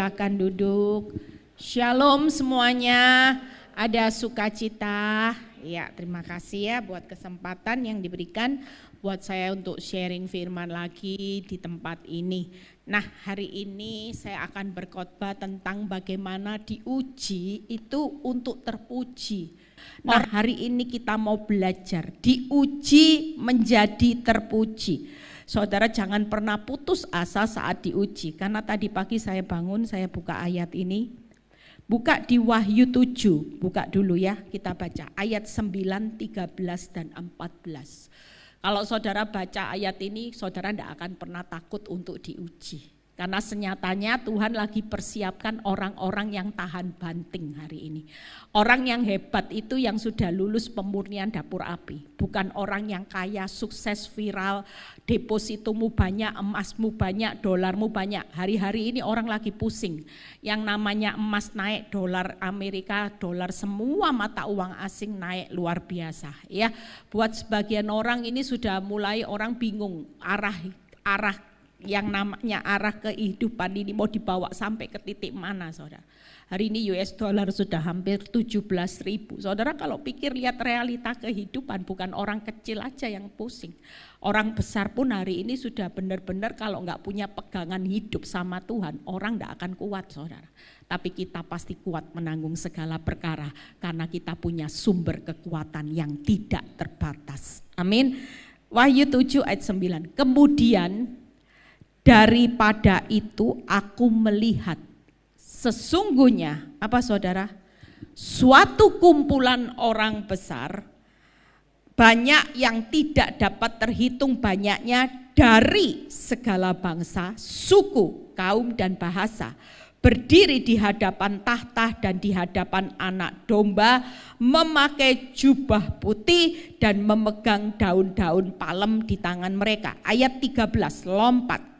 Silakan duduk. Shalom semuanya. Ada sukacita. Ya, terima kasih ya buat kesempatan yang diberikan buat saya untuk sharing firman lagi di tempat ini. Nah, hari ini saya akan berkhotbah tentang bagaimana diuji itu untuk terpuji. Nah, hari ini kita mau belajar diuji menjadi terpuji. Saudara jangan pernah putus asa saat diuji, karena tadi pagi saya bangun, saya buka ayat ini. Buka di Wahyu 7, buka dulu ya, kita baca ayat 9, 13 dan 14. Kalau saudara baca ayat ini, saudara tidak akan pernah takut untuk diuji. Karena senyatanya Tuhan lagi persiapkan orang-orang yang tahan banting hari ini. Orang yang hebat itu yang sudah lulus pemurnian dapur api. Bukan orang yang kaya, sukses, viral, depositomu banyak, emasmu banyak, dolarmu banyak. Hari-hari ini orang lagi pusing. Yang namanya emas naik, dolar Amerika, dolar semua mata uang asing naik luar biasa. Ya, buat sebagian orang ini sudah mulai orang bingung arah yang namanya arah kehidupan ini mau dibawa sampai ke titik mana, saudara. Hari ini US dollar sudah hampir 17.000. Saudara kalau pikir lihat realita kehidupan, bukan orang kecil aja yang pusing. Orang besar pun hari ini sudah benar-benar kalau nggak punya pegangan hidup sama Tuhan, orang nggak akan kuat, saudara. Tapi kita pasti kuat menanggung segala perkara karena kita punya sumber kekuatan yang tidak terbatas. Amin. Wahyu 7 ayat 9. Kemudian daripada itu aku melihat sesungguhnya apa saudara? Suatu kumpulan orang besar, banyak yang tidak dapat terhitung banyaknya dari segala bangsa, suku, kaum dan bahasa, berdiri di hadapan tahta dan di hadapan anak domba, memakai jubah putih dan memegang daun-daun palem di tangan mereka. Ayat 13, lompat.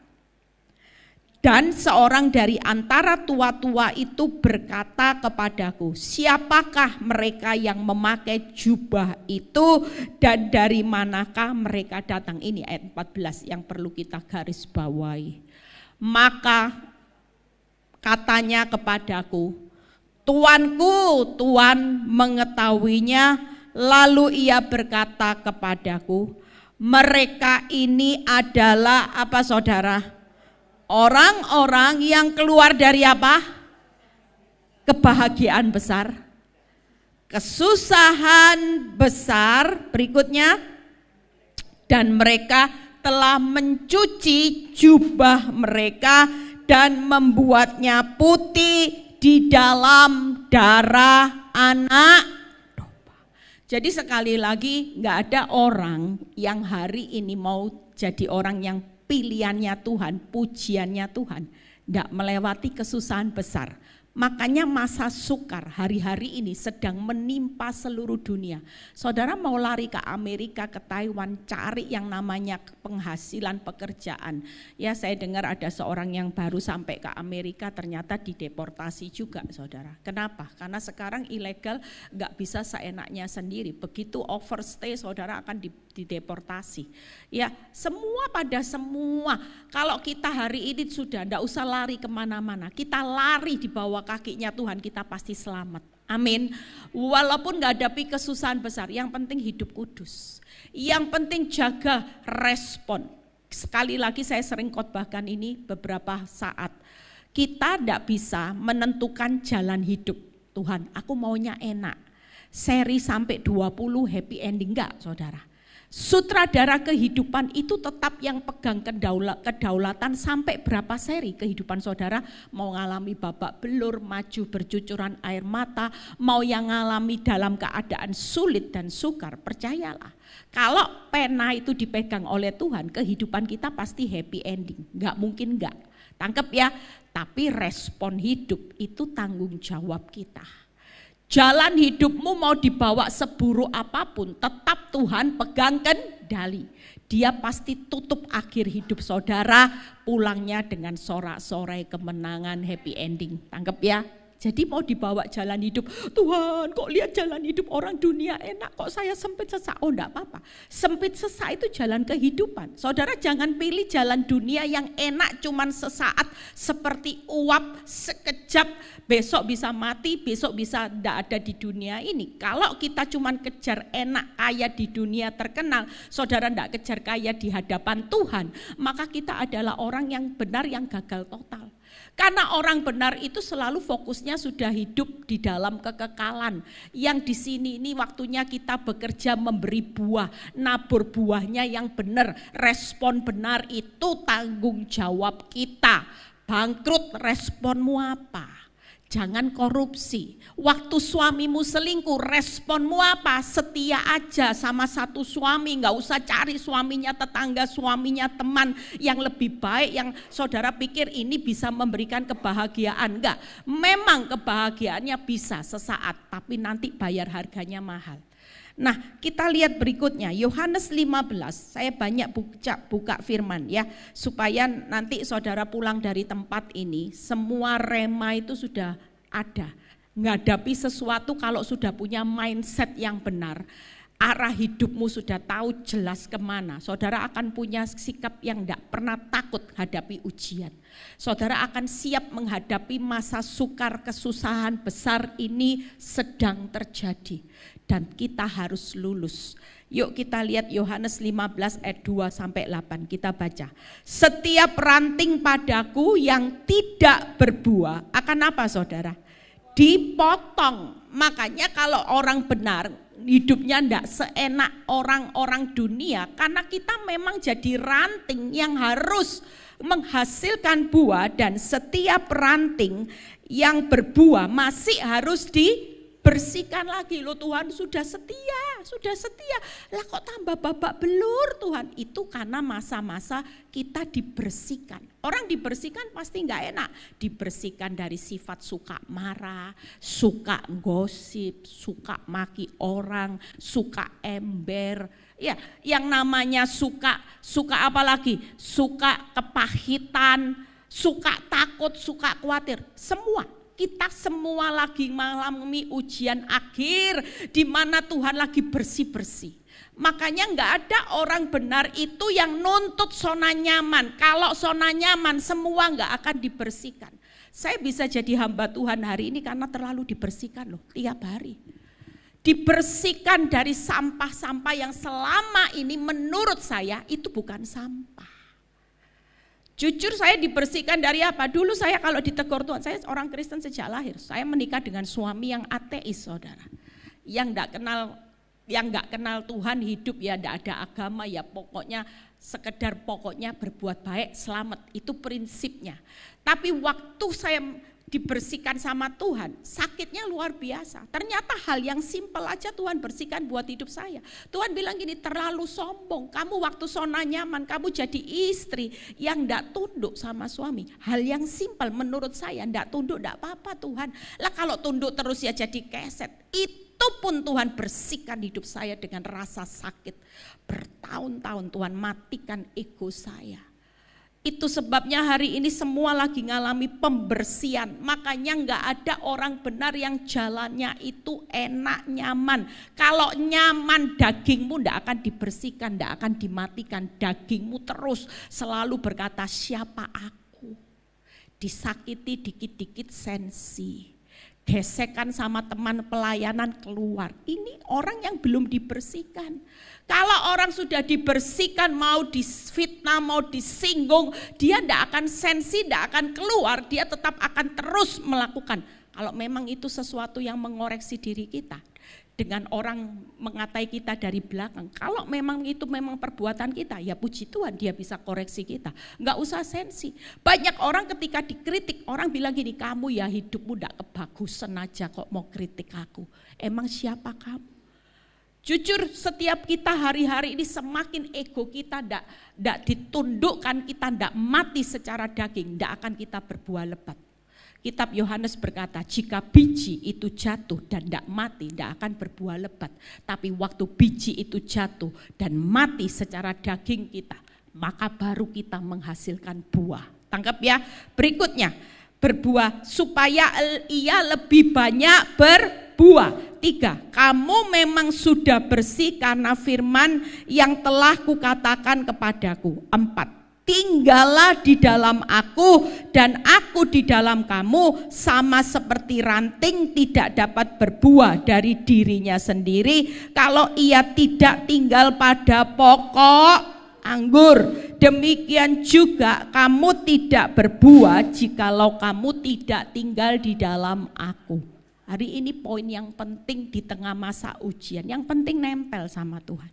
Dan seorang dari antara tua-tua itu berkata kepadaku, siapakah mereka yang memakai jubah itu dan dari manakah mereka datang? Ini ayat 14 yang perlu kita garis bawahi. Maka katanya kepadaku, tuanku, Tuan mengetahuinya. Lalu ia berkata kepadaku, mereka ini adalah apa saudara? Orang-orang yang keluar dari apa? Kebahagiaan besar, kesusahan besar, berikutnya, dan mereka telah mencuci jubah mereka dan membuatnya putih di dalam darah anak domba. Jadi sekali lagi nggak ada orang yang hari ini mau jadi orang yang pilihannya Tuhan, pujiannya Tuhan, tidak melewati kesusahan besar. Makanya masa sukar hari-hari ini sedang menimpa seluruh dunia. Saudara mau lari ke Amerika, ke Taiwan, cari yang namanya penghasilan pekerjaan. Ya, saya dengar ada seorang yang baru sampai ke Amerika ternyata dideportasi juga, saudara. Kenapa? Karena sekarang ilegal, nggak bisa seenaknya sendiri. Begitu overstay, saudara akan dideportasi. Ya, semua pada semua. Kalau kita hari ini sudah nggak usah lari kemana-mana, kita lari di bawah kakinya Tuhan, kita pasti selamat. Amin. Walaupun nggak hadapi kesusahan besar, yang penting hidup kudus. Yang penting jaga respon. Sekali lagi saya sering khotbahkan ini beberapa saat. Kita tidak bisa menentukan jalan hidup. Tuhan, aku maunya enak. Seri sampai 20 happy ending, enggak saudara. Sutradara kehidupan itu tetap yang pegang kedaulatan sampai berapa seri kehidupan saudara. Mau ngalami babak belur, maju bercucuran air mata, mau yang ngalami dalam keadaan sulit dan sukar, percayalah. Kalau pena itu dipegang oleh Tuhan, kehidupan kita pasti happy ending. Enggak mungkin enggak. Tangkep ya, tapi respon hidup itu tanggung jawab kita. Jalan hidupmu mau dibawa seburuk apapun, tetap Tuhan pegang kendali. Dia pasti tutup akhir hidup saudara, pulangnya dengan sorak-sorai kemenangan, happy ending. Tangkep ya? Jadi mau dibawa jalan hidup, Tuhan kok lihat jalan hidup orang dunia enak, kok saya sempit sesak. Oh enggak apa-apa, sempit sesak itu jalan kehidupan. Saudara jangan pilih jalan dunia yang enak cuman sesaat, seperti uap sekejap, besok bisa mati, besok bisa enggak ada di dunia ini. Kalau kita cuman kejar enak kaya di dunia terkenal, saudara enggak kejar kaya di hadapan Tuhan, maka kita adalah orang yang benar yang gagal total. Karena orang benar itu selalu fokusnya sudah hidup di dalam kekekalan. Yang di sini ini waktunya kita bekerja memberi buah, nabur buahnya yang benar. Respon benar itu tanggung jawab kita. Bangkrut, responmu apa? Jangan korupsi. Waktu suamimu selingkuh, responmu apa? Setia aja sama satu suami, nggak usah cari suaminya tetangga, suaminya teman yang lebih baik, yang saudara pikir ini bisa memberikan kebahagiaan. Enggak, memang kebahagiaannya bisa sesaat, tapi nanti bayar harganya mahal. Nah, kita lihat berikutnya, Yohanes 15, saya banyak buka firman ya, supaya nanti saudara pulang dari tempat ini, semua rema itu sudah ada. Menghadapi sesuatu kalau sudah punya mindset yang benar, arah hidupmu sudah tahu jelas kemana, saudara akan punya sikap yang tidak pernah takut hadapi ujian. Saudara akan siap menghadapi masa sukar, kesusahan besar ini sedang terjadi. Dan kita harus lulus. Yuk kita lihat Yohanes 15 ayat 2-8, kita baca. Setiap ranting padaku yang tidak berbuah, akan apa saudara? Dipotong. Makanya kalau orang benar, hidupnya tidak seenak orang-orang dunia, karena kita memang jadi ranting yang harus menghasilkan buah, dan setiap ranting yang berbuah masih harus dibersihkan lagi. Loh Tuhan sudah setia. Lah kok tambah babak belur Tuhan? Itu karena masa-masa kita dibersihkan. Orang dibersihkan pasti enggak enak. Dibersihkan dari sifat suka marah, suka gosip, suka maki orang, suka ember. Ya, yang namanya suka apa lagi? Suka kepahitan, suka takut, suka khawatir. Kita semua lagi mengalami ujian akhir di mana Tuhan lagi bersih-bersih. Makanya enggak ada orang benar itu yang nuntut zona nyaman. Kalau zona nyaman semua enggak akan dibersihkan. Saya bisa jadi hamba Tuhan hari ini karena terlalu dibersihkan loh tiap hari. Dibersihkan dari sampah-sampah yang selama ini menurut saya itu bukan sampah. Jujur saya dibersihkan dari apa? Dulu saya kalau ditegur Tuhan, saya orang Kristen sejak lahir. Saya menikah dengan suami yang ateis saudara. Yang enggak kenal Tuhan, hidup ya enggak ada agama, ya pokoknya sekedar berbuat baik, selamat. Itu prinsipnya. Tapi waktu saya dibersihkan sama Tuhan, sakitnya luar biasa. Ternyata hal yang simpel aja Tuhan bersihkan buat hidup saya. Tuhan bilang gini, terlalu sombong, kamu waktu zona nyaman, kamu jadi istri yang enggak tunduk sama suami. Hal yang simpel menurut saya, enggak tunduk enggak apa-apa Tuhan. Lah kalau tunduk terus ya jadi keset. Itu pun Tuhan bersihkan hidup saya dengan rasa sakit. Bertahun-tahun Tuhan matikan ego saya. Itu sebabnya hari ini semua lagi ngalami pembersihan. Makanya enggak ada orang benar yang jalannya itu enak, nyaman. Kalau nyaman dagingmu enggak akan dibersihkan, enggak akan dimatikan. Dagingmu terus selalu berkata siapa aku. Disakiti dikit-dikit sensi. Gesekan sama teman pelayanan keluar. Ini orang yang belum dibersihkan. Kalau orang sudah dibersihkan, mau difitnah, mau disinggung, dia tidak akan sensi, tidak akan keluar, dia tetap akan terus melakukan. Kalau memang itu sesuatu yang mengoreksi diri kita, dengan orang mengatai kita dari belakang, kalau memang itu memang perbuatan kita, ya puji Tuhan dia bisa koreksi kita. Enggak usah sensi. Banyak orang ketika dikritik, orang bilang gini, kamu ya hidupmu tidak kebagusan aja kok mau kritik aku. Emang siapa kamu? Jujur setiap kita hari-hari ini semakin ego kita tidak ditundukkan, kita tidak mati secara daging, tidak akan kita berbuah lebat. Kitab Yohanes berkata, jika biji itu jatuh dan tidak mati, tidak akan berbuah lebat. Tapi waktu biji itu jatuh dan mati secara daging kita, maka baru kita menghasilkan buah. Tangkap ya. Berikutnya, berbuah supaya ia lebih banyak berbuah. 3, kamu memang sudah bersih karena firman yang telah kukatakan kepadaku. 4, tinggallah di dalam aku dan aku di dalam kamu, sama seperti ranting tidak dapat berbuah dari dirinya sendiri kalau ia tidak tinggal pada pokok anggur. Demikian juga kamu tidak berbuah jikalau kamu tidak tinggal di dalam aku. Hari ini poin yang penting di tengah masa ujian, yang penting nempel sama Tuhan.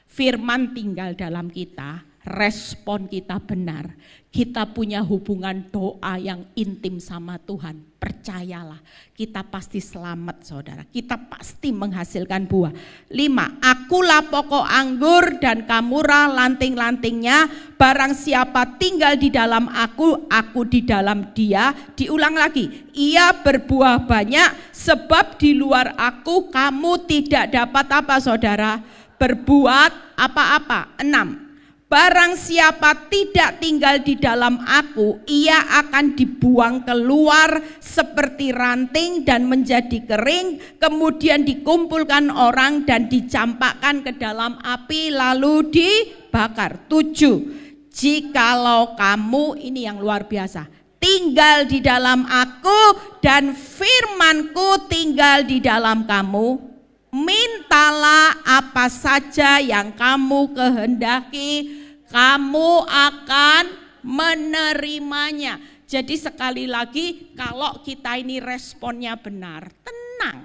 Firman tinggal dalam kita, respon kita benar, kita punya hubungan doa yang intim sama Tuhan, percayalah kita pasti selamat saudara, kita pasti menghasilkan buah. 5, akulah pokok anggur dan kamulah lanting-lantingnya, barang siapa tinggal di dalam aku, aku di dalam dia. Diulang lagi, ia berbuah banyak sebab di luar aku kamu tidak dapat apa saudara? Berbuat apa-apa. 6, barang siapa tidak tinggal di dalam aku, ia akan dibuang keluar seperti ranting dan menjadi kering, kemudian dikumpulkan orang dan dicampakkan ke dalam api lalu dibakar. 7, jikalau kamu, ini yang luar biasa, tinggal di dalam aku dan firmanku tinggal di dalam kamu, mintalah apa saja yang kamu kehendaki, kamu akan menerimanya. Jadi sekali lagi, kalau kita ini responnya benar, tenang.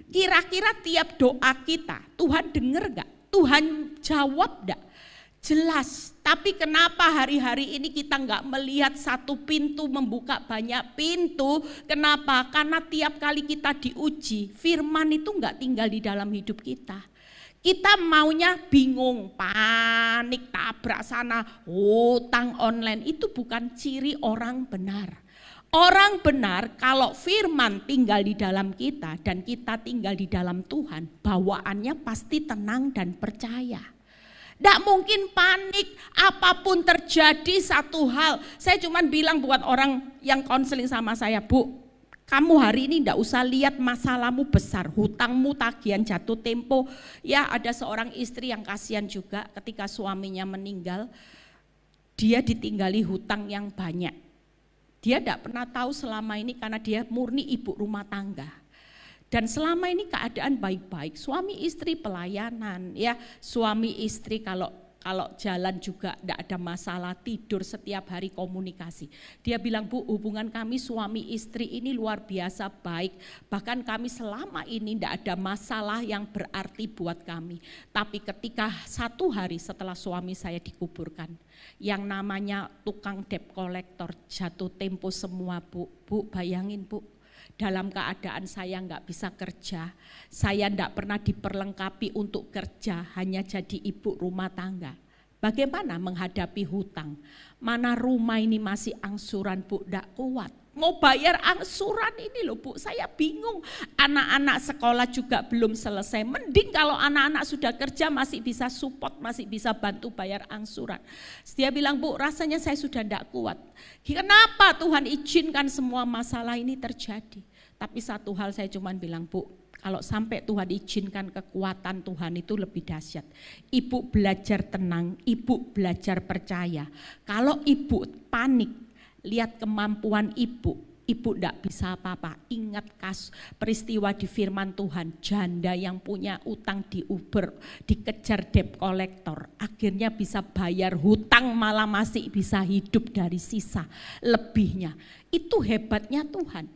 Kira-kira tiap doa kita, Tuhan dengar gak? Tuhan jawab gak? Jelas. Tapi kenapa hari-hari ini kita nggak melihat satu pintu membuka banyak pintu? Kenapa? Karena tiap kali kita diuji, firman itu nggak tinggal di dalam hidup kita. Kita maunya bingung, panik, tabrak sana, hutang online. Itu bukan ciri orang benar. Orang benar kalau firman tinggal di dalam kita dan kita tinggal di dalam Tuhan, bawaannya pasti tenang dan percaya. Tidak mungkin panik, apapun terjadi satu hal. Saya cuma bilang buat orang yang konseling sama saya, Bu, kamu hari ini tidak usah lihat masalahmu besar, hutangmu, tagihan jatuh tempo. Ya ada seorang istri yang kasihan juga ketika suaminya meninggal, dia ditinggali hutang yang banyak. Dia tidak pernah tahu selama ini karena dia murni ibu rumah tangga. Dan selama ini keadaan baik-baik, suami istri pelayanan, ya suami istri kalau jalan juga tidak ada masalah, tidur setiap hari komunikasi. Dia bilang, Bu, hubungan kami suami istri ini luar biasa baik, bahkan kami selama ini tidak ada masalah yang berarti buat kami. Tapi ketika satu hari setelah suami saya dikuburkan, yang namanya tukang debt collector jatuh tempo semua, Bu bayangin Bu. Dalam keadaan saya nggak bisa kerja, saya nggak pernah diperlengkapi untuk kerja, hanya jadi ibu rumah tangga. Bagaimana menghadapi hutang? Mana rumah ini masih angsuran, Bu, nggak kuat. Mau bayar angsuran ini loh, Bu, saya bingung. Anak-anak sekolah juga belum selesai. Mending kalau anak-anak sudah kerja masih bisa support, masih bisa bantu bayar angsuran. Dia bilang, Bu, rasanya saya sudah nggak kuat. Kenapa Tuhan izinkan semua masalah ini terjadi? Tapi satu hal saya cuma bilang, Bu, kalau sampai Tuhan izinkan kekuatan Tuhan itu lebih dahsyat. Ibu belajar tenang, ibu belajar percaya. Kalau ibu panik, lihat kemampuan ibu tidak bisa apa-apa. Ingat peristiwa di firman Tuhan, janda yang punya utang di Uber, dikejar debt collector, akhirnya bisa bayar hutang, malah masih bisa hidup dari sisa lebihnya. Itu hebatnya Tuhan.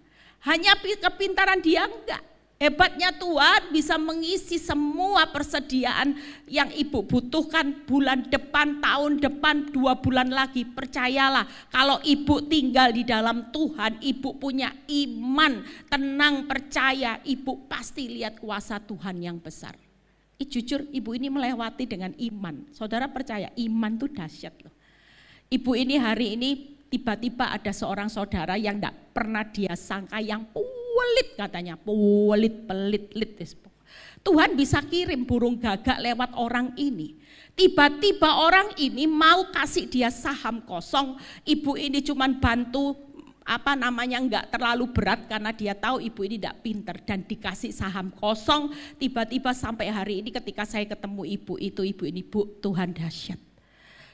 Hanya kepintaran dia enggak. Hebatnya Tuhan bisa mengisi semua persediaan yang ibu butuhkan bulan depan, tahun depan, 2 bulan lagi. Percayalah, kalau ibu tinggal di dalam Tuhan, ibu punya iman, tenang, percaya, ibu pasti lihat kuasa Tuhan yang besar. Jujur, ibu ini melewati dengan iman. Saudara percaya, iman itu dahsyat loh. Ibu ini hari ini tiba-tiba ada seorang saudara yang tidak pernah dia sangka, yang pelit katanya, pelit. Tuhan bisa kirim burung gagak lewat orang ini. Tiba-tiba orang ini mau kasih dia saham kosong, ibu ini cuma bantu enggak terlalu berat karena dia tahu ibu ini tidak pinter dan dikasih saham kosong. Tiba-tiba sampai hari ini ketika saya ketemu ibu ini, Bu, Tuhan dahsyat.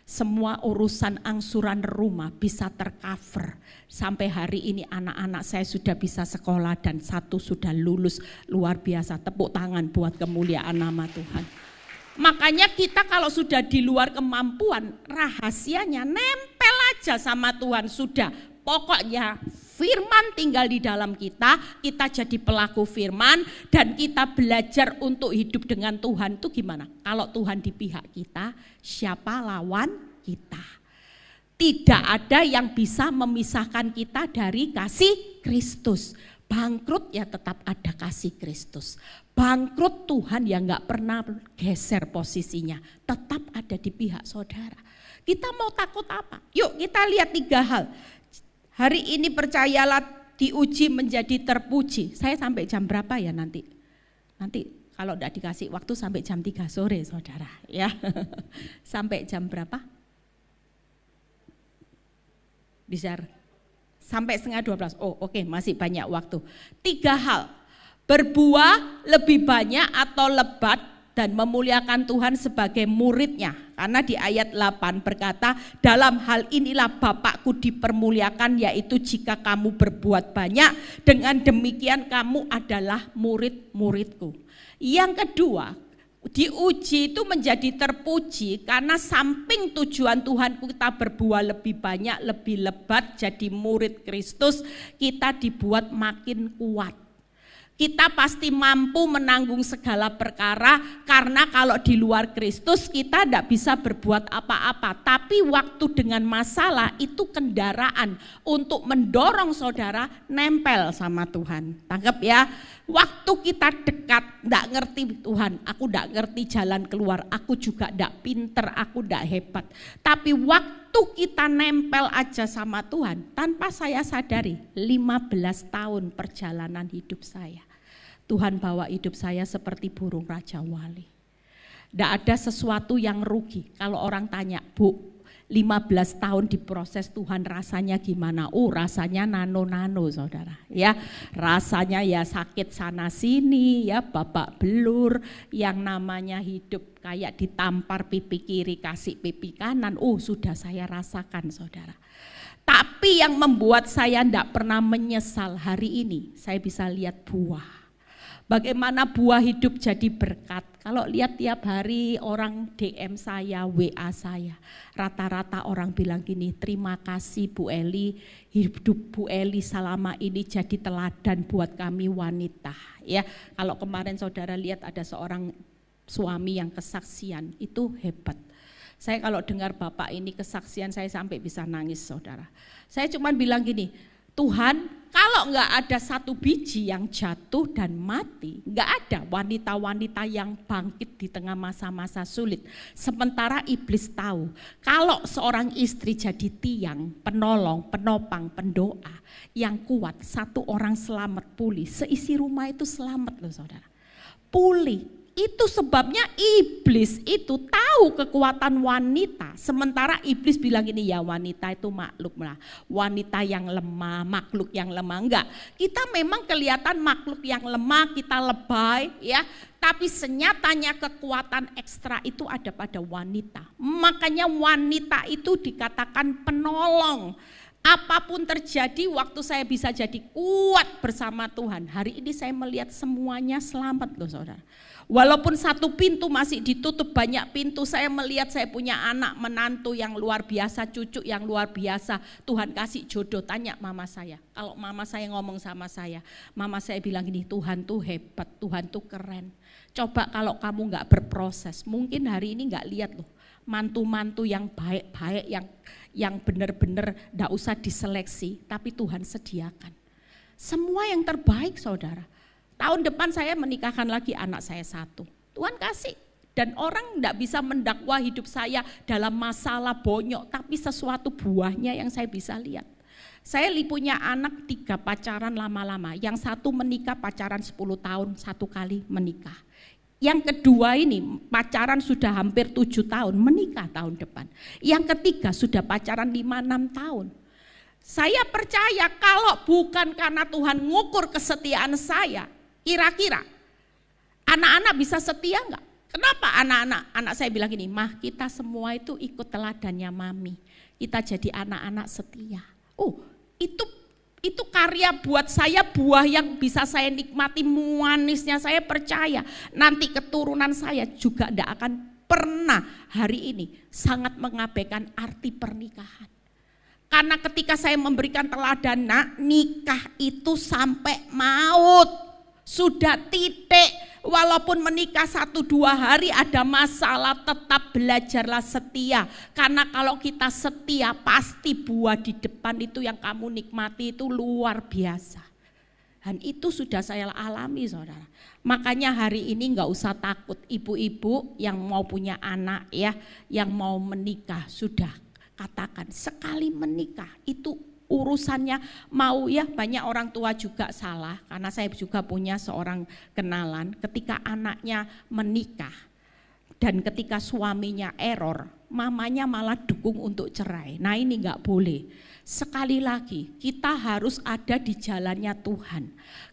Semua urusan angsuran rumah bisa tercover. Sampai hari ini anak-anak saya sudah bisa sekolah dan satu sudah lulus. Luar biasa, tepuk tangan buat kemuliaan nama Tuhan. Makanya kita kalau sudah di luar kemampuan, rahasianya nempel aja sama Tuhan sudah. Pokoknya firman tinggal di dalam kita jadi pelaku firman dan kita belajar untuk hidup dengan Tuhan itu gimana? Kalau Tuhan di pihak kita, siapa lawan kita? Tidak ada yang bisa memisahkan kita dari kasih Kristus. Bangkrut ya tetap ada kasih Kristus. Bangkrut Tuhan yang gak pernah geser posisinya. Tetap ada di pihak saudara. Kita mau takut apa? Yuk kita lihat 3 hal. Hari ini percayalah diuji menjadi terpuji. Saya sampai jam berapa ya nanti? Nanti kalau enggak dikasih waktu sampai jam 3 sore saudara. Ya. Sampai jam berapa? Bisa sampai 11:30. Oh oke, masih banyak waktu. 3 hal. Berbuah lebih banyak atau lebat dan memuliakan Tuhan sebagai muridnya. Karena di ayat 8 berkata, dalam hal inilah Bapakku dipermuliakan, yaitu jika kamu berbuat banyak, dengan demikian kamu adalah murid-muridku. Yang kedua, diuji itu menjadi terpuji karena samping tujuan Tuhan kita berbuah lebih banyak, lebih lebat, jadi murid Kristus, kita dibuat makin kuat. Kita pasti mampu menanggung segala perkara karena kalau di luar Kristus kita tidak bisa berbuat apa-apa. Tapi waktu dengan masalah itu kendaraan untuk mendorong saudara nempel sama Tuhan. Tangkap ya, waktu kita dekat tidak ngerti Tuhan, aku tidak ngerti jalan keluar, aku juga tidak pinter, aku tidak hebat. Tapi waktu kita nempel aja sama Tuhan, tanpa saya sadari 15 tahun perjalanan hidup saya. Tuhan bawa hidup saya seperti burung Raja Wali. Tidak ada sesuatu yang rugi. Kalau orang tanya, Bu, 15 tahun diproses Tuhan rasanya gimana? Oh rasanya nano-nano saudara. Ya, rasanya ya sakit sana sini, ya babak belur, yang namanya hidup kayak ditampar pipi kiri kasih pipi kanan. Oh sudah saya rasakan saudara. Tapi yang membuat saya tidak pernah menyesal hari ini, saya bisa lihat buah. Bagaimana buah hidup jadi berkat. Kalau lihat tiap hari orang DM saya, WA saya, rata-rata orang bilang gini, terima kasih Bu Eli, hidup Bu Eli selama ini jadi teladan buat kami wanita. Ya, kalau kemarin saudara lihat ada seorang suami yang kesaksian, itu hebat. Saya kalau dengar Bapak ini kesaksian saya sampai bisa nangis saudara. Saya cuma bilang gini, Tuhan, kalau enggak ada satu biji yang jatuh dan mati, enggak ada wanita-wanita yang bangkit di tengah masa-masa sulit. Sementara iblis tahu, kalau seorang istri jadi tiang, penolong, penopang, pendoa, yang kuat, satu orang selamat pulih, seisi rumah itu selamat loh saudara. Pulih. Itu sebabnya iblis itu tahu kekuatan wanita. Sementara iblis bilang gini, ya wanita itu makhluk lah. Wanita yang lemah, makhluk yang lemah. Enggak, kita memang kelihatan makhluk yang lemah, kita lebay ya. Tapi senyatanya kekuatan ekstra itu ada pada wanita. Makanya wanita itu dikatakan penolong. Apapun terjadi waktu saya bisa jadi kuat bersama Tuhan. Hari ini saya melihat semuanya selamat loh saudara. Walaupun satu pintu masih ditutup, banyak pintu saya melihat saya punya anak menantu yang luar biasa, cucu yang luar biasa. Tuhan kasih jodoh, tanya mama saya. Kalau mama saya ngomong sama saya, mama saya bilang gini, Tuhan tuh hebat, Tuhan tuh keren. Coba kalau kamu gak berproses, mungkin hari ini gak lihat loh. Mantu-mantu yang baik-baik, yang benar-benar gak usah diseleksi, tapi Tuhan sediakan. Semua yang terbaik saudara. Tahun depan saya menikahkan lagi anak saya 1. Tuhan kasih. Dan orang tidak bisa mendakwa hidup saya dalam masalah bonyok. Tapi sesuatu buahnya yang saya bisa lihat. Saya punya anak 3 pacaran lama-lama. Yang 1 menikah pacaran 10 tahun 1 kali menikah. Yang kedua ini pacaran sudah hampir 7 tahun menikah tahun depan. Yang ketiga sudah pacaran 5-6 tahun. Saya percaya kalau bukan karena Tuhan ngukur kesetiaan saya, kira-kira anak-anak bisa setia enggak? Kenapa anak saya bilang gini, mah kita semua itu ikut teladannya mami, kita jadi anak-anak setia. Oh, itu karya buat saya, buah yang bisa saya nikmati manisnya. Saya percaya nanti keturunan saya juga tidak akan pernah hari ini sangat mengabaikan arti pernikahan. Karena ketika saya memberikan teladan, nikah itu sampai maut, sudah titik. Walaupun menikah 1-2 hari ada masalah, tetap belajarlah setia. Karena kalau kita setia pasti buah di depan itu yang kamu nikmati itu luar biasa. Dan itu sudah saya alami saudara. Makanya hari ini gak usah takut, ibu-ibu yang mau punya anak ya, yang mau menikah, sudah katakan sekali menikah itu urusannya mau ya. Banyak orang tua juga salah, karena saya juga punya seorang kenalan ketika anaknya menikah dan ketika suaminya error, mamanya malah dukung untuk cerai. Nah ini gak boleh. Sekali lagi kita harus ada di jalannya Tuhan.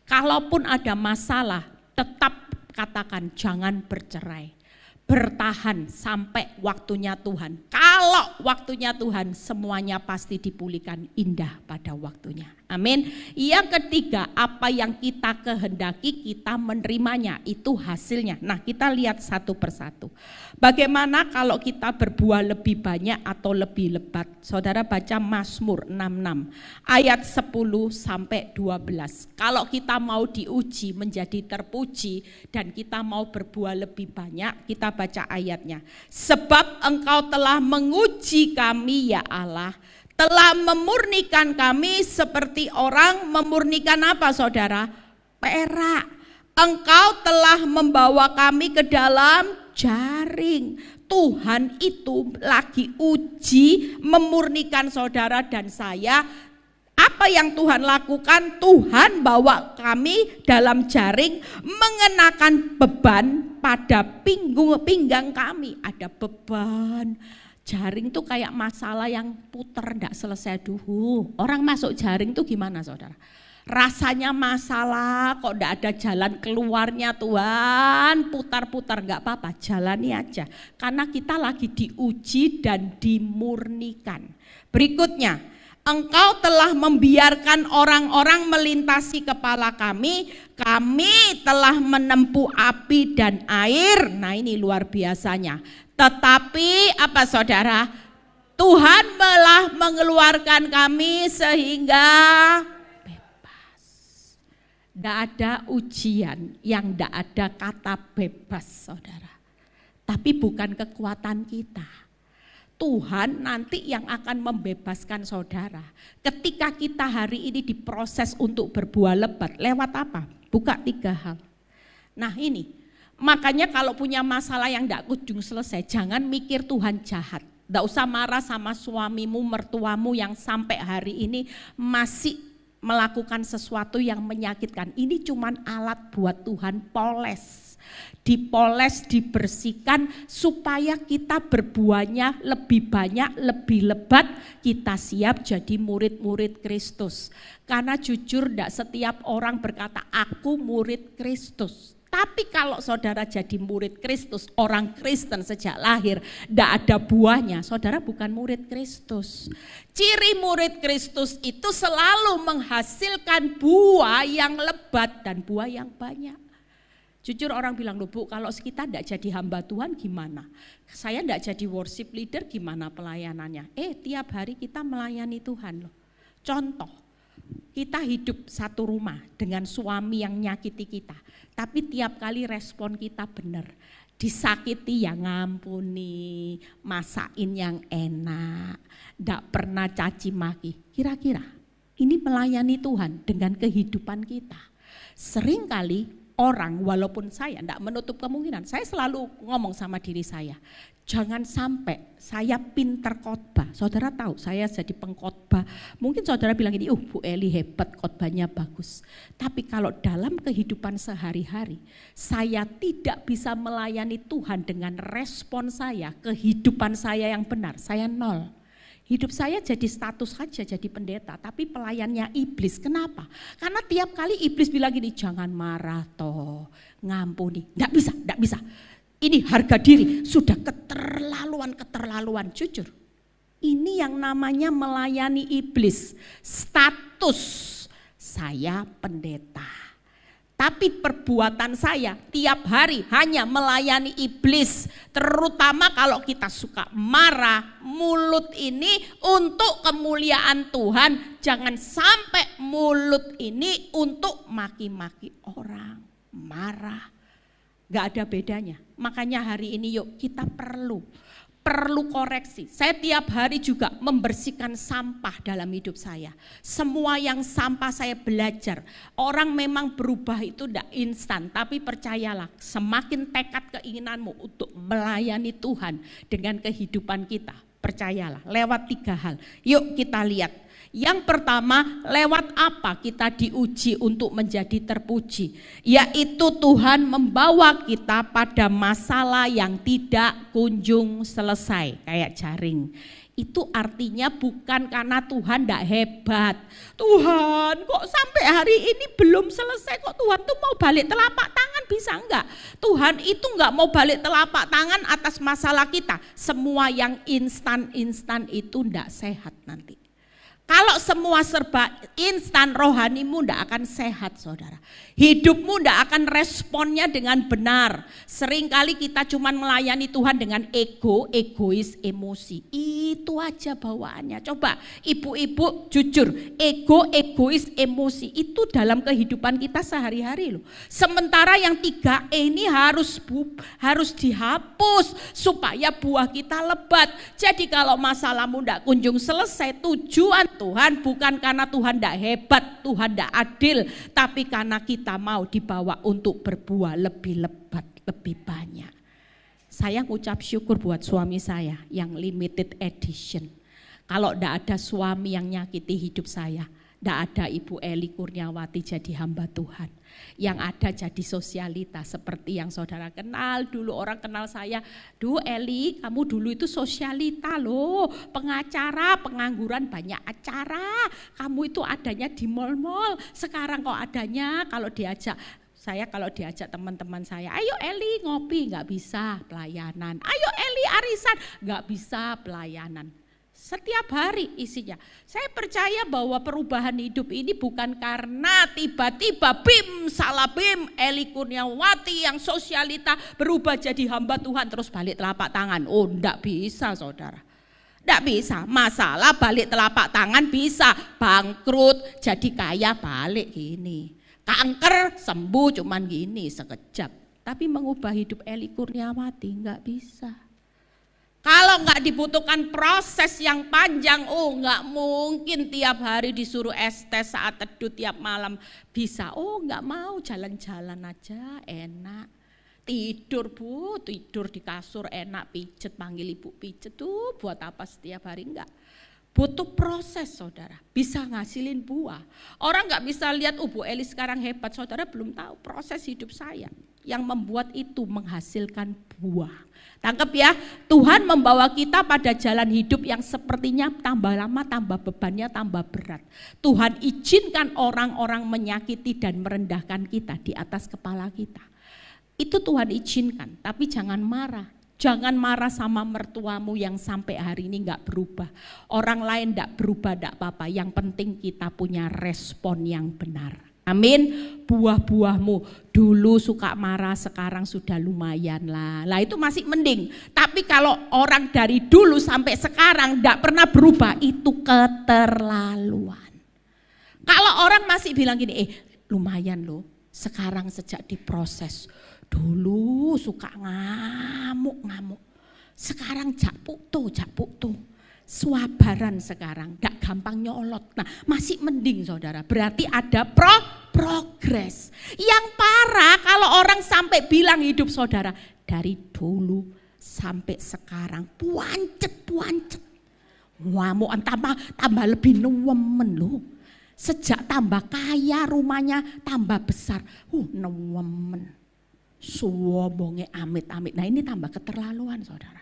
Kalaupun ada masalah tetap katakan jangan bercerai. Bertahan sampai waktunya Tuhan. Kalau waktunya Tuhan semuanya pasti dipulihkan indah pada waktunya. Amin. Yang ketiga, apa yang kita kehendaki kita menerimanya, itu hasilnya. Nah kita lihat satu persatu. Bagaimana kalau kita berbuah lebih banyak atau lebih lebat? Saudara baca Mazmur 66 ayat 10-12. Kalau kita mau diuji menjadi terpuji dan kita mau berbuah lebih banyak, kita baca ayatnya. Sebab engkau telah menguji kami ya Allah, telah memurnikan kami seperti orang memurnikan apa saudara? Perak. Engkau telah membawa kami ke dalam jaring. Tuhan itu lagi uji memurnikan saudara dan saya. Apa yang Tuhan lakukan? Tuhan bawa kami dalam jaring, mengenakan beban pada pinggang kami. Ada beban. Jaring tuh kayak masalah yang puter ndak selesai dulu. Orang masuk jaring tuh gimana saudara? Rasanya masalah kok ndak ada jalan keluarnya Tuhan. Putar-putar nggak apa-apa, jalani aja. Karena kita lagi diuji dan dimurnikan. Berikutnya, engkau telah membiarkan orang-orang melintasi kepala kami. Kami telah menempuh api dan air. Nah ini luar biasanya. Tetapi apa saudara? Tuhan malah mengeluarkan kami sehingga bebas. Tidak ada ujian yang tidak ada kata bebas saudara. Tapi bukan kekuatan kita. Tuhan nanti yang akan membebaskan saudara. Ketika kita hari ini diproses untuk berbuah lebat, lewat apa? Buka 3 hal. Nah ini. Makanya kalau punya masalah yang tidak kunjung selesai, jangan mikir Tuhan jahat. Tidak usah marah sama suamimu, mertuamu yang sampai hari ini masih melakukan sesuatu yang menyakitkan. Ini cuman alat buat Tuhan poles. Dipoles, dibersihkan supaya kita berbuahnya lebih banyak, lebih lebat. Kita siap jadi murid-murid Kristus. Karena jujur tidak setiap orang berkata aku murid Kristus. Tapi kalau saudara jadi murid Kristus, orang Kristen sejak lahir, tidak ada buahnya, saudara bukan murid Kristus. Ciri murid Kristus itu selalu menghasilkan buah yang lebat dan buah yang banyak. Jujur orang bilang, loh Bu, kalau kita tidak jadi hamba Tuhan gimana? Saya tidak jadi worship leader gimana pelayanannya? Tiap hari kita melayani Tuhan loh. Contoh. Kita hidup satu rumah dengan suami yang nyakiti kita. Tapi tiap kali respon kita benar. Disakiti yang ngampuni, masakin yang enak, tidak pernah caci maki. Kira-kira ini melayani Tuhan dengan kehidupan kita. Seringkali orang, walaupun saya tidak menutup kemungkinan, saya selalu ngomong sama diri saya, jangan sampai saya pinter khotbah. Saudara tahu saya jadi pengkhotbah. Mungkin saudara bilang ini, Bu Eli hebat, khotbahnya bagus. Tapi kalau dalam kehidupan sehari-hari, saya tidak bisa melayani Tuhan dengan respon saya, kehidupan saya yang benar, saya nol. Hidup saya jadi status saja jadi pendeta, tapi pelayannya iblis. Kenapa? Karena tiap kali iblis bilang gini, jangan marah toh, ngampuni. Enggak bisa. Ini harga diri, sudah keterlaluan. Jujur, ini yang namanya melayani iblis. Status saya pendeta. Tapi perbuatan saya tiap hari hanya melayani iblis. Terutama kalau kita suka marah, mulut ini untuk kemuliaan Tuhan. Jangan sampai mulut ini untuk maki-maki orang, marah. Gak ada bedanya. Makanya hari ini yuk kita perlu koreksi. Saya tiap hari juga membersihkan sampah dalam hidup saya. Semua yang sampah saya belajar. Orang memang berubah itu tidak instan, tapi percayalah, semakin tekad keinginanmu untuk melayani Tuhan dengan kehidupan kita, percayalah, lewat 3 hal. Yuk kita lihat. Yang pertama, lewat apa kita diuji untuk menjadi terpuji? Yaitu Tuhan membawa kita pada masalah yang tidak kunjung selesai, kayak jaring. Itu artinya bukan karena Tuhan tidak hebat. Tuhan kok sampai hari ini belum selesai, kok Tuhan tuh mau balik telapak tangan, bisa enggak? Tuhan itu enggak mau balik telapak tangan atas masalah kita. Semua yang instan itu enggak sehat nanti. Kalau semua serba instan, rohanimu tidak akan sehat, saudara. Hidupmu tidak akan responnya dengan benar. Seringkali kita cuma melayani Tuhan dengan egois, emosi. Itu aja bawaannya. Coba ibu-ibu jujur, egois, emosi itu dalam kehidupan kita sehari-hari loh. Sementara yang 3E ini harus dihapus supaya buah kita lebat. Jadi kalau masalahmu tidak kunjung selesai, tujuan Tuhan bukan karena Tuhan tidak hebat, Tuhan tidak adil, tapi karena kita mau dibawa untuk berbuah lebih lebat, lebih banyak. Saya ngucap syukur buat suami saya yang limited edition. Kalau tidak ada suami yang nyakiti hidup saya, tidak ada Ibu Eli Kurniawati jadi hamba Tuhan. Yang ada jadi sosialita seperti yang saudara kenal dulu. Orang kenal saya, duh Eli kamu dulu itu sosialita loh, pengacara, pengangguran, banyak acara. Kamu itu adanya di mal-mal, sekarang kok adanya kalau diajak teman-teman saya, ayo Eli ngopi, nggak bisa pelayanan. Ayo Eli arisan, nggak bisa pelayanan. Setiap hari isinya. Saya percaya bahwa perubahan hidup ini bukan karena tiba-tiba salabim Eli Kurniawati yang sosialita berubah jadi hamba Tuhan terus balik telapak tangan. Oh enggak bisa saudara. Enggak bisa. Masalah balik telapak tangan bisa. Bangkrut jadi kaya balik gini. Kanker sembuh cuman gini sekejap. Tapi mengubah hidup Eli Kurniawati enggak bisa. Kalau nggak dibutuhkan proses yang panjang, nggak mungkin tiap hari disuruh estes saat teduh tiap malam bisa. Nggak mau, jalan-jalan aja enak. Tidur Bu, tidur di kasur enak, pijet, panggil ibu pijet tuh buat apa setiap hari, enggak. Butuh proses saudara, bisa ngasilin buah. Orang nggak bisa lihat Bu Eli sekarang hebat, saudara belum tahu proses hidup saya yang membuat itu menghasilkan buah. Tangkap ya, Tuhan membawa kita pada jalan hidup yang sepertinya tambah lama tambah bebannya tambah berat. Tuhan izinkan orang-orang menyakiti dan merendahkan kita di atas kepala kita. Itu Tuhan izinkan, tapi jangan marah. Jangan marah sama mertuamu yang sampai hari ini gak berubah. Orang lain gak berubah gak apa-apa, yang penting kita punya respon yang benar. Amin. Buah-buahmu dulu suka marah, sekarang sudah lumayan lah. Lah itu masih mending. Tapi kalau orang dari dulu sampai sekarang tidak pernah berubah, itu keterlaluan. Kalau orang masih bilang gini, lumayan loh. Sekarang sejak diproses, dulu suka ngamuk-ngamuk. Sekarang jakpuk tuh. Swabaran sekarang, gak gampang nyolot. Nah masih mending saudara, berarti ada progres. Yang parah kalau orang sampai bilang hidup saudara, dari dulu sampai sekarang puancet. Ngamuk tambah lebih newemen loh. Sejak tambah kaya rumahnya tambah besar, newemen. Suwobonge amit-amit, nah ini tambah keterlaluan saudara.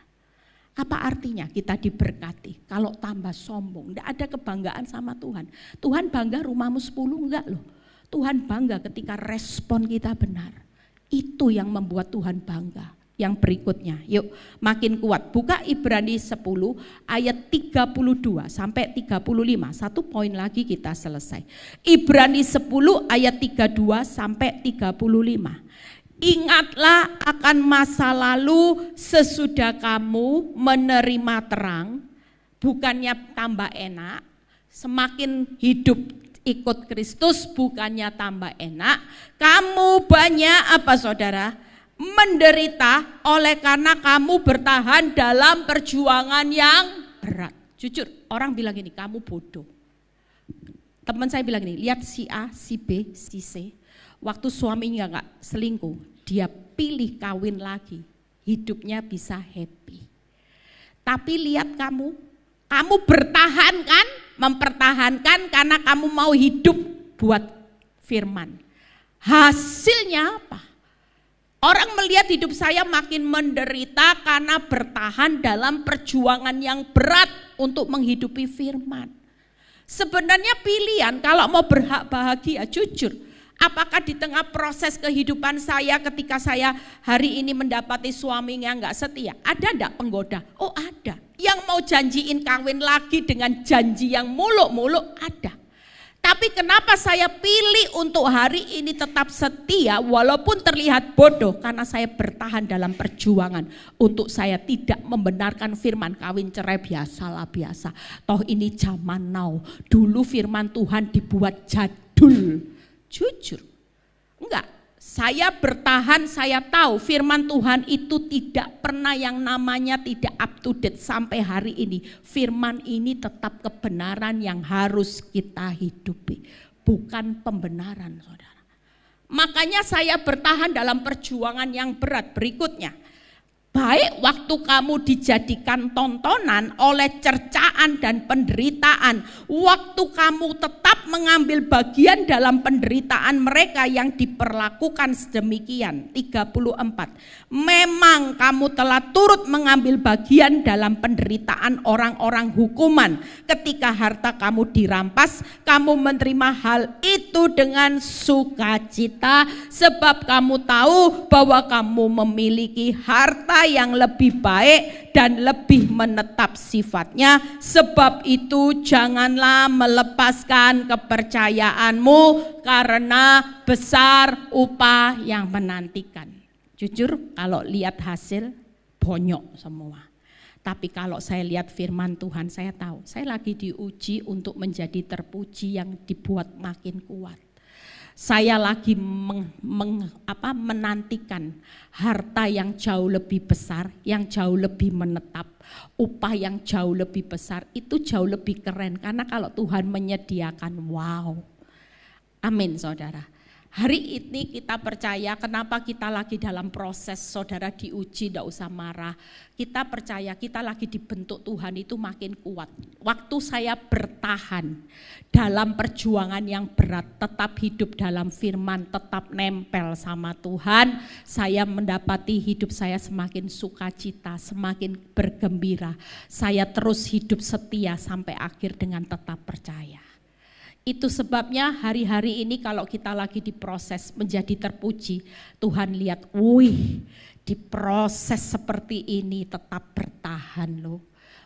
Apa artinya kita diberkati? Kalau tambah sombong, tidak ada kebanggaan sama Tuhan. Tuhan bangga rumahmu 10, enggak loh. Tuhan bangga ketika respon kita benar. Itu yang membuat Tuhan bangga. Yang berikutnya, yuk makin kuat. Buka Ibrani 10 ayat 32 sampai 35. Satu poin lagi kita selesai. Ibrani 10 ayat 32 sampai 35. Ingatlah akan masa lalu sesudah kamu menerima terang, bukannya tambah enak, semakin hidup ikut Kristus bukannya tambah enak, kamu banyak apa saudara? Menderita oleh karena kamu bertahan dalam perjuangan yang berat. Jujur, orang bilang gini, kamu bodoh. Teman saya bilang gini, lihat si A, si B, si C, waktu suaminya enggak selingkuh, dia pilih kawin lagi, hidupnya bisa happy. Tapi lihat kamu bertahan kan, mempertahankan karena kamu mau hidup buat firman. Hasilnya apa? Orang melihat hidup saya makin menderita karena bertahan dalam perjuangan yang berat untuk menghidupi firman. Sebenarnya pilihan kalau mau bahagia, jujur. Apakah di tengah proses kehidupan saya ketika saya hari ini mendapati suami yang enggak setia, ada enggak penggoda? Oh ada. Yang mau janjiin kawin lagi dengan janji yang muluk-muluk ada. Tapi kenapa saya pilih untuk hari ini tetap setia walaupun terlihat bodoh? Karena saya bertahan dalam perjuangan untuk saya tidak membenarkan firman kawin cerai biasalah biasa. Toh ini zaman now. Dulu firman Tuhan dibuat jadul. Jujur, enggak, saya bertahan, saya tahu firman Tuhan itu tidak pernah yang namanya tidak up to date sampai hari ini. Firman ini tetap kebenaran yang harus kita hidupi, bukan pembenaran saudara. Makanya saya bertahan dalam perjuangan yang berat. Berikutnya, baik waktu kamu dijadikan tontonan oleh cercaan dan penderitaan, waktu kamu tetap mengambil bagian dalam penderitaan mereka yang diperlakukan sedemikian. 34. Memang kamu telah turut mengambil bagian dalam penderitaan orang-orang hukuman. Ketika harta kamu dirampas, kamu menerima hal itu dengan sukacita sebab kamu tahu bahwa kamu memiliki harta yang lebih baik dan lebih menetap sifatnya. Sebab itu janganlah melepaskan kepercayaanmu karena besar upah yang menantikan. Jujur kalau lihat hasil bonyok semua. Tapi kalau saya lihat firman Tuhan, saya tahu saya lagi diuji untuk menjadi terpuji yang dibuat makin kuat. Saya lagi menantikan harta yang jauh lebih besar, yang jauh lebih menetap, upah yang jauh lebih besar, itu jauh lebih keren. Karena kalau Tuhan menyediakan, wow. Amin saudara. Hari ini kita percaya kenapa kita lagi dalam proses saudara diuji, tidak usah marah. Kita percaya kita lagi dibentuk Tuhan itu makin kuat. Waktu saya bertahan dalam perjuangan yang berat, tetap hidup dalam firman, tetap nempel sama Tuhan, saya mendapati hidup saya semakin sukacita, semakin bergembira. Saya terus hidup setia sampai akhir dengan tetap percaya. Itu sebabnya hari-hari ini kalau kita lagi diproses menjadi terpuji, Tuhan lihat, wih, diproses seperti ini tetap bertahan loh.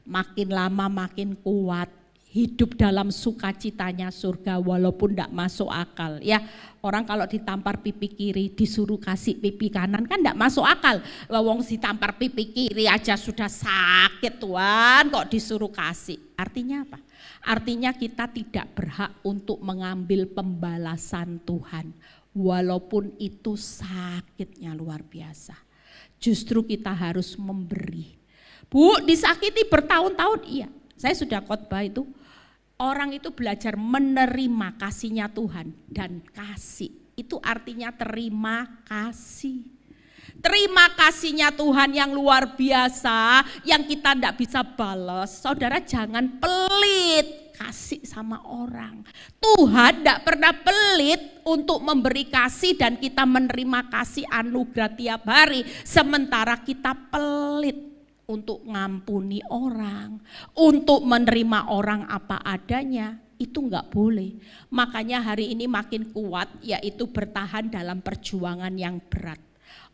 Makin lama makin kuat, hidup dalam sukacitanya surga walaupun tidak masuk akal. Ya, orang kalau ditampar pipi kiri disuruh kasih pipi kanan kan tidak masuk akal. Wong ditampar pipi kiri aja sudah sakit Tuhan, kok disuruh kasih. Artinya apa? Artinya kita tidak berhak untuk mengambil pembalasan Tuhan. Walaupun itu sakitnya luar biasa. Justru kita harus memberi. Bu, disakiti bertahun-tahun, iya. Saya sudah khotbah itu. Orang itu belajar menerima kasihnya Tuhan. Dan kasih, itu artinya terima kasih. Terima kasihnya Tuhan yang luar biasa, yang kita tidak bisa balas. Saudara jangan pelit kasih sama orang. Tuhan tidak pernah pelit untuk memberi kasih dan kita menerima kasih anugerah tiap hari. Sementara kita pelit. untuk ngampuni orang, untuk menerima orang apa adanya, itu enggak boleh. Makanya hari ini makin kuat, yaitu bertahan dalam perjuangan yang berat.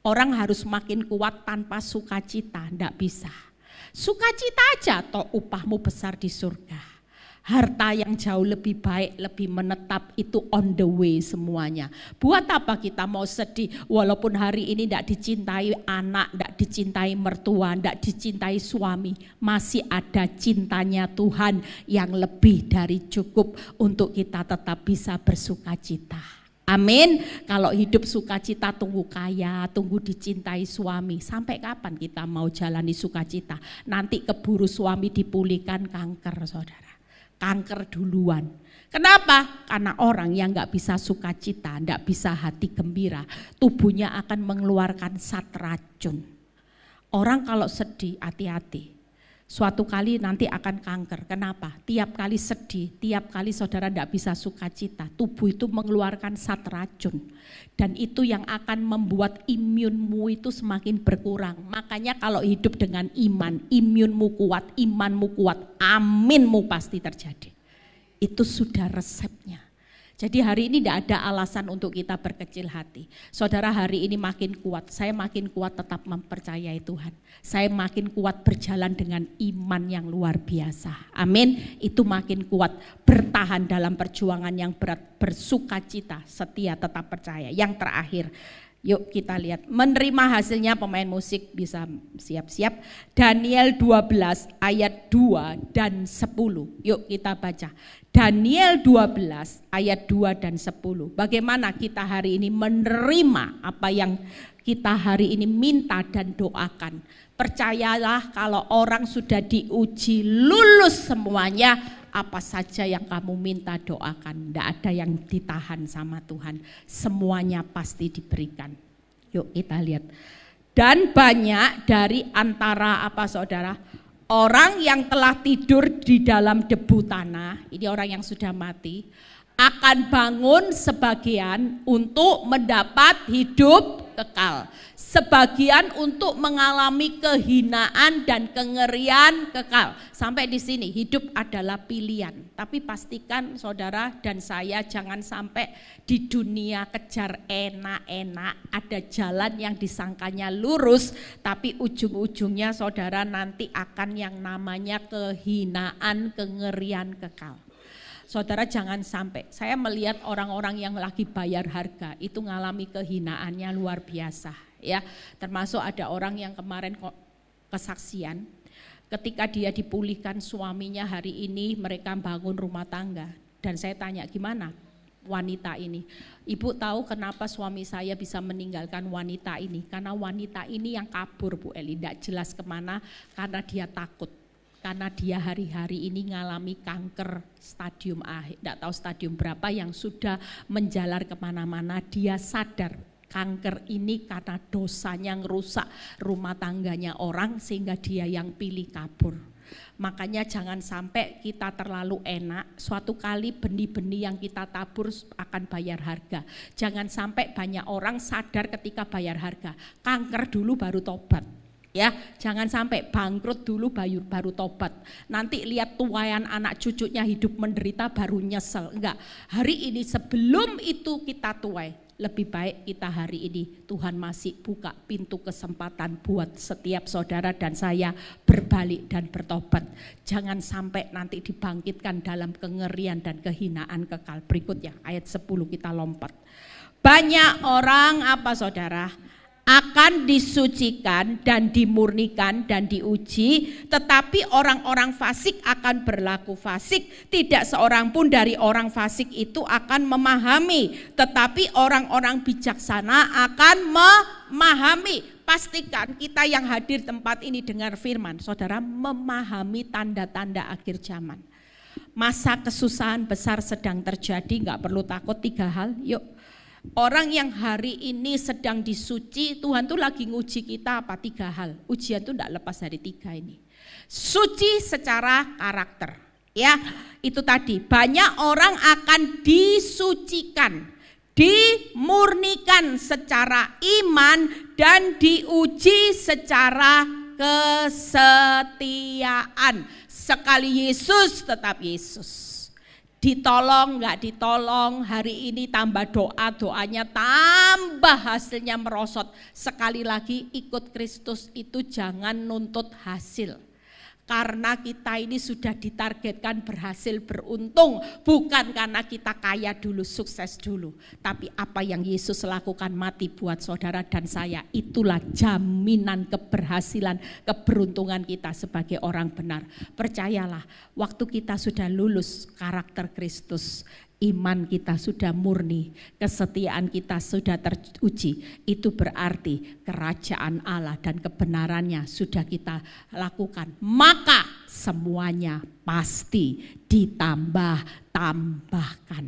Orang harus makin kuat tanpa sukacita, enggak bisa. Sukacita aja toh upahmu besar di surga. Harta yang jauh lebih baik, lebih menetap itu on the way semuanya. Buat apa kita mau sedih walaupun hari ini tidak dicintai anak, tidak dicintai mertua, tidak dicintai suami. Masih ada cintanya Tuhan yang lebih dari cukup untuk kita tetap bisa bersukacita. Amin. Kalau hidup sukacita tunggu kaya, tunggu dicintai suami. Sampai kapan kita mau jalani sukacita? Nanti keburu suami dipulihkan kanker, saudara. Kanker duluan. Kenapa? Karena orang yang gak bisa sukacita, gak bisa hati gembira, tubuhnya akan mengeluarkan zat racun. Orang kalau sedih, hati-hati. Suatu kali nanti akan kanker. Kenapa? Tiap kali sedih, tiap kali saudara gak bisa sukacita, tubuh itu mengeluarkan zat racun. Dan itu yang akan membuat imunmu itu semakin berkurang. Makanya kalau hidup dengan iman, imunmu kuat, imanmu kuat, aminmu pasti terjadi. Itu sudah resepnya. Jadi hari ini tidak ada alasan untuk kita berkecil hati. Saudara, hari ini makin kuat, saya makin kuat tetap mempercayai Tuhan. Saya makin kuat berjalan dengan iman yang luar biasa. Amin. Itu makin kuat bertahan dalam perjuangan yang berat, bersukacita, setia, tetap percaya. Yang terakhir, yuk kita lihat menerima hasilnya. Pemain musik bisa siap-siap. Daniel 12 ayat 2 dan 10. Yuk kita baca. Daniel 12 ayat 2 dan 10. Bagaimana kita hari ini menerima apa yang kita hari ini minta dan doakan. Percayalah kalau orang sudah diuji lulus semuanya, apa saja yang kamu minta doakan. Tidak ada yang ditahan sama Tuhan. Semuanya pasti diberikan. Yuk kita lihat. Dan banyak dari antara apa saudara? Orang yang telah tidur di dalam debu tanah, ini orang yang sudah mati, akan bangun sebagian untuk mendapat hidup kekal. Sebagian untuk mengalami kehinaan dan kengerian kekal. Sampai di sini hidup adalah pilihan. Tapi pastikan saudara dan saya jangan sampai di dunia kejar enak-enak. Ada jalan yang disangkanya lurus, tapi ujung-ujungnya saudara nanti akan yang namanya kehinaan, kengerian kekal. Saudara jangan sampai, saya melihat orang-orang yang lagi bayar harga itu ngalami kehinaannya luar biasa ya. Termasuk ada orang yang kemarin kesaksian ketika dia dipulihkan suaminya, hari ini mereka bangun rumah tangga. Dan saya tanya gimana wanita ini? Ibu tahu kenapa suami saya bisa meninggalkan wanita ini? Karena wanita ini yang kabur Bu Eli, tidak jelas kemana karena dia takut. Karena dia hari-hari ini ngalami kanker stadium akhir, tidak tahu stadium berapa yang sudah menjalar kemana-mana. Dia sadar kanker ini karena dosanya ngerusak rumah tangganya orang sehingga dia yang pilih kabur. Makanya jangan sampai kita terlalu enak, suatu kali benih-benih yang kita tabur akan bayar harga. Jangan sampai banyak orang sadar ketika bayar harga, kanker dulu baru tobat. Ya, jangan sampai bangkrut dulu baru tobat. Nanti lihat tuayan anak cucunya hidup menderita baru nyesel. Enggak, hari ini sebelum itu kita tuai, lebih baik kita hari ini Tuhan masih buka pintu kesempatan buat setiap saudara dan saya berbalik dan bertobat. Jangan sampai nanti dibangkitkan dalam kengerian dan kehinaan kekal. Berikutnya ayat 10 kita lompat. Banyak orang apa saudara? Akan disucikan dan dimurnikan dan diuji, tetapi orang-orang fasik akan berlaku fasik. Tidak seorang pun dari orang fasik itu akan memahami, tetapi orang-orang bijaksana akan memahami. Pastikan kita yang hadir tempat ini dengar firman, saudara memahami tanda-tanda akhir zaman. Masa kesusahan besar sedang terjadi, gak perlu takut. 3 hal, yuk. Orang yang hari ini sedang disuci, Tuhan tuh lagi nguji kita apa? 3 hal. Ujian tuh tidak lepas dari 3 ini. Suci secara karakter, ya itu tadi. Banyak orang akan disucikan, dimurnikan secara iman dan diuji secara kesetiaan. Sekali Yesus tetap Yesus. Ditolong nggak ditolong, hari ini tambah doa, doanya tambah hasilnya merosot. Sekali lagi ikut Kristus itu jangan nuntut hasil. Karena kita ini sudah ditargetkan berhasil beruntung, bukan karena kita kaya dulu, sukses dulu. Tapi apa yang Yesus lakukan mati buat saudara dan saya, itulah jaminan keberhasilan, keberuntungan kita sebagai orang benar. Percayalah, waktu kita sudah lulus karakter Kristus, iman kita sudah murni, kesetiaan kita sudah teruji, itu berarti kerajaan Allah dan kebenarannya sudah kita lakukan. Maka semuanya pasti ditambah-tambahkan.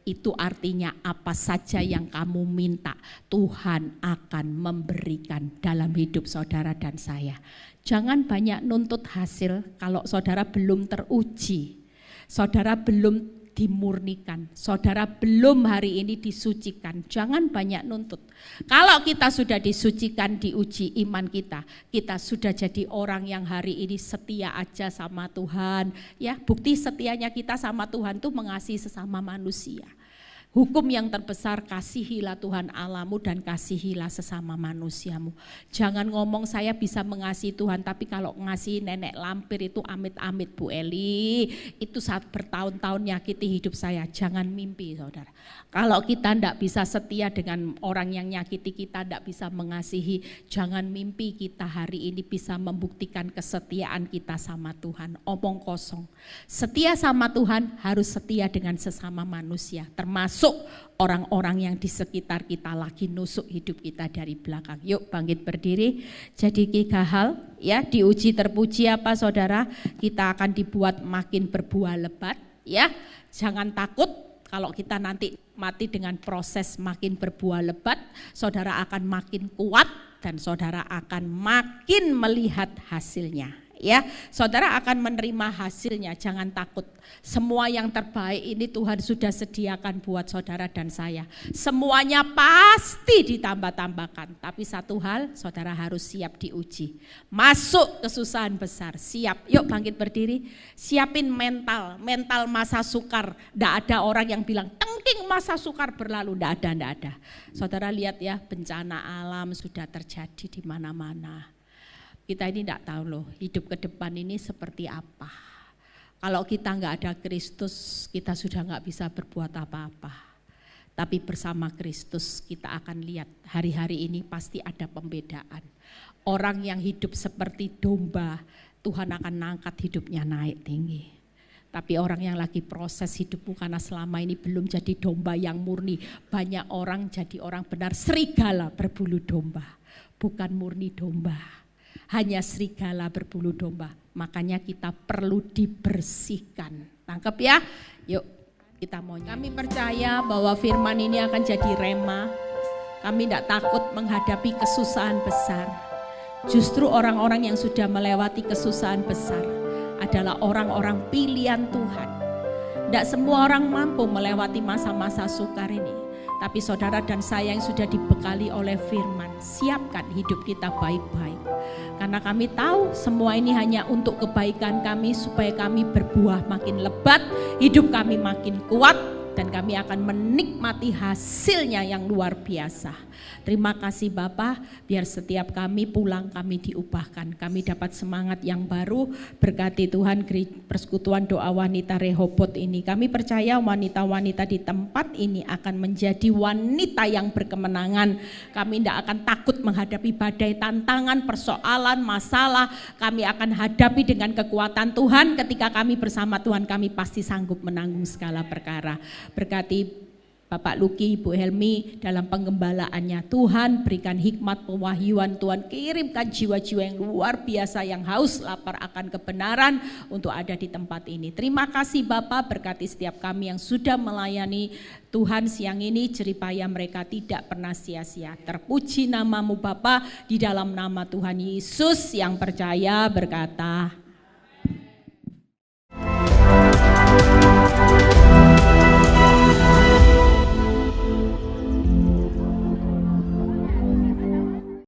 Itu artinya apa saja yang kamu minta, Tuhan akan memberikan dalam hidup saudara dan saya. Jangan banyak nuntut hasil kalau saudara belum teruji, saudara belum dimurnikan, saudara belum hari ini disucikan. Jangan banyak nuntut. Kalau kita sudah disucikan, diuji iman kita, kita sudah jadi orang yang hari ini setia aja sama Tuhan. Ya, bukti setianya kita sama Tuhan tuh mengasihi sesama manusia. Hukum yang terbesar, kasihilah Tuhan Allahmu dan kasihilah sesama manusiamu. Jangan ngomong saya bisa mengasihi Tuhan, tapi kalau ngasihi nenek lampir itu amit-amit Bu Eli. Itu saat bertahun-tahun nyakiti hidup saya. Jangan mimpi saudara. Kalau kita tidak bisa setia dengan orang yang nyakiti kita, tidak bisa mengasihi, jangan mimpi kita hari ini bisa membuktikan kesetiaan kita sama Tuhan. Omong kosong. Setia sama Tuhan harus setia dengan sesama manusia, termasuk orang-orang yang di sekitar kita lagi nusuk hidup kita dari belakang. Yuk bangkit berdiri. Jadi 3 hal ya, diuji terpuji apa saudara? Kita akan dibuat makin berbuah lebat ya. Jangan takut kalau kita nanti mati dengan proses makin berbuah lebat, saudara akan makin kuat dan saudara akan makin melihat hasilnya. Ya, saudara akan menerima hasilnya, jangan takut. Semua yang terbaik ini Tuhan sudah sediakan buat saudara dan saya. Semuanya pasti ditambah-tambahkan. Tapi satu hal, saudara harus siap diuji. Masuk kesusahan besar, siap. Yuk bangkit berdiri, siapin mental masa sukar. Nggak ada orang yang bilang, tengking masa sukar berlalu, nggak ada. Saudara lihat ya, bencana alam sudah terjadi di mana-mana. Kita ini tidak tahu loh hidup ke depan ini seperti apa. Kalau kita nggak ada Kristus, kita sudah nggak bisa berbuat apa-apa. Tapi bersama Kristus kita akan lihat hari-hari ini pasti ada pembedaan. Orang yang hidup seperti domba, Tuhan akan angkat hidupnya naik tinggi. Tapi orang yang lagi proses hidupmu karena selama ini belum jadi domba yang murni. Banyak orang jadi orang benar, serigala berbulu domba, bukan murni domba. Hanya serigala berbulu domba, makanya kita perlu dibersihkan. Tangkap ya, yuk kita mau. Kami percaya bahwa firman ini akan jadi rema. Kami tidak takut menghadapi kesusahan besar. Justru orang-orang yang sudah melewati kesusahan besar adalah orang-orang pilihan Tuhan. Tidak semua orang mampu melewati masa-masa sukar ini. Tapi saudara dan saya yang sudah dibekali oleh firman, siapkan hidup kita baik-baik. Karena kami tahu semua ini hanya untuk kebaikan kami, supaya kami berbuah makin lebat, hidup kami makin kuat, dan kami akan menikmati hasilnya yang luar biasa. Terima kasih Bapa, biar setiap kami pulang kami diubahkan, kami dapat semangat yang baru. Berkati Tuhan persekutuan doa wanita Rehobot ini. Kami percaya wanita-wanita di tempat ini akan menjadi wanita yang berkemenangan. Kami tidak akan takut menghadapi badai, tantangan, persoalan, masalah. Kami akan hadapi dengan kekuatan Tuhan. Ketika kami bersama Tuhan, kami pasti sanggup menanggung segala perkara. Berkati Bapak Luki, Ibu Helmi dalam penggembalaannya. Tuhan berikan hikmat pewahyuan, Tuhan kirimkan jiwa-jiwa yang luar biasa yang haus lapar akan kebenaran untuk ada di tempat ini. Terima kasih Bapak, berkati setiap kami yang sudah melayani Tuhan siang ini, jeripaya mereka tidak pernah sia-sia. Terpuji namamu Bapa, di dalam nama Tuhan Yesus yang percaya berkata.